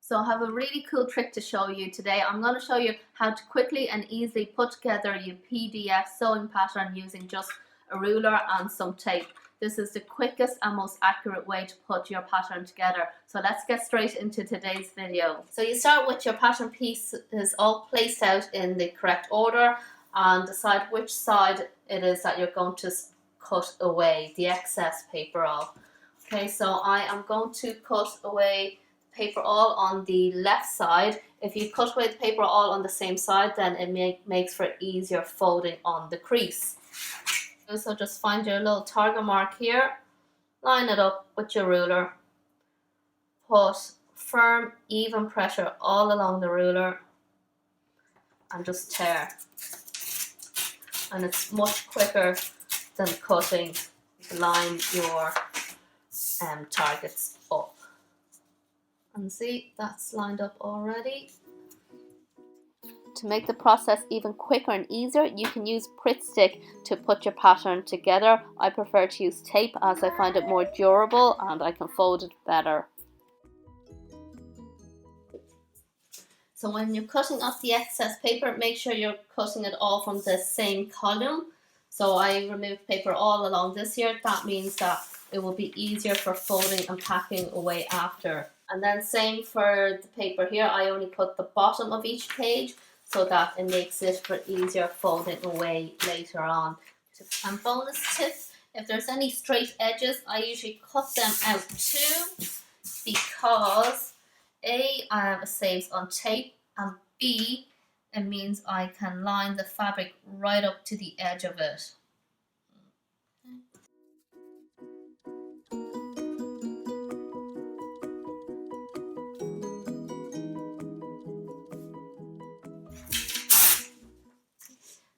So I have a really cool trick to show you today. I'm going to show you how to quickly and easily put together your PDF sewing pattern using just a ruler and some tape. This is the quickest and most accurate way to put your pattern together. So let's get straight into today's video. So you start with your pattern pieces all placed out in the correct order and decide which side it is that you're going to cut away the excess paper all. Okay, so I am going to cut away paper all on the left side. If you cut away the paper all on the same side, then it makes for easier folding on the crease. So just find your little target mark here, line it up with your ruler, put firm, even pressure all along the ruler and just tear. And it's much quicker than cutting to line your targets up. And see, that's lined up already. To make the process even quicker and easier, you can use Pritt stick to put your pattern together. I prefer to use tape as I find it more durable and I can fold it better. So when you're cutting off the excess paper, make sure you're cutting it all from the same column. So I removed paper all along this here. That means that it will be easier for folding and packing away after. And then same for the paper here. I only cut the bottom of each page so that it makes it for easier folding away later on. And bonus tip, if there's any straight edges, I usually cut them out too, because A, it saves on tape, and B, it means I can line the fabric right up to the edge of it.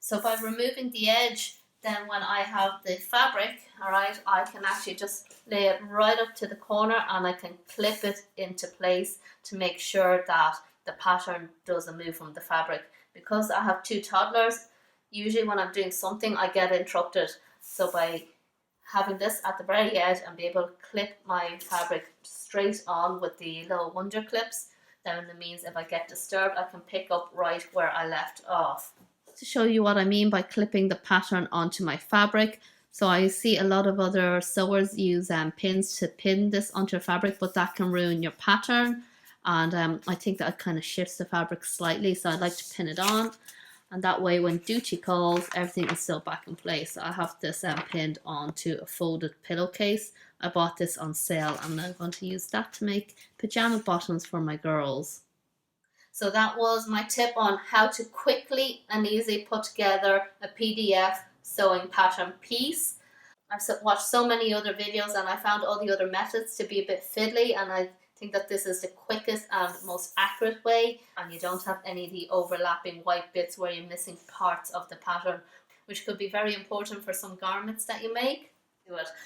So by removing the edge, then when I have the fabric, alright, I can actually just lay it right up to the corner and I can clip it into place to make sure that the pattern doesn't move from the fabric. Because I have two toddlers, usually when I'm doing something I get interrupted. So by having this at the very edge and be able to clip my fabric straight on with the little wonder clips, then it means if I get disturbed I can pick up right where I left off. To show you what I mean by clipping the pattern onto my fabric. So I see a lot of other sewers use pins to pin this onto your fabric, but that can ruin your pattern, and I think that kind of shifts the fabric slightly, so I like to pin it on, and that way when duty calls, everything is still back in place. So I have this pinned onto a folded pillowcase. I bought this on sale and I'm going to use that to make pajama bottoms for my girls. So that was my tip on how to quickly and easily put together a PDF sewing pattern piece. I've watched so many other videos and I found all the other methods to be a bit fiddly, and I think that this is the quickest and most accurate way, and you don't have any of the overlapping white bits where you're missing parts of the pattern, which could be very important for some garments that you make.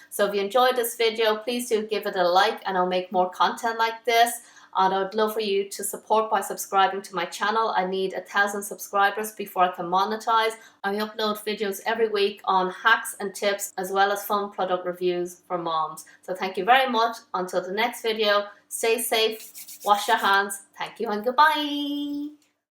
So if you enjoyed this video, please do give it a like and I'll make more content like this. And I would love for you to support by subscribing to my channel. I need 1,000 subscribers before I can monetize. I upload videos every week on hacks and tips, as well as fun product reviews for moms. So thank you very much. Until the next video, stay safe, wash your hands. Thank you and goodbye.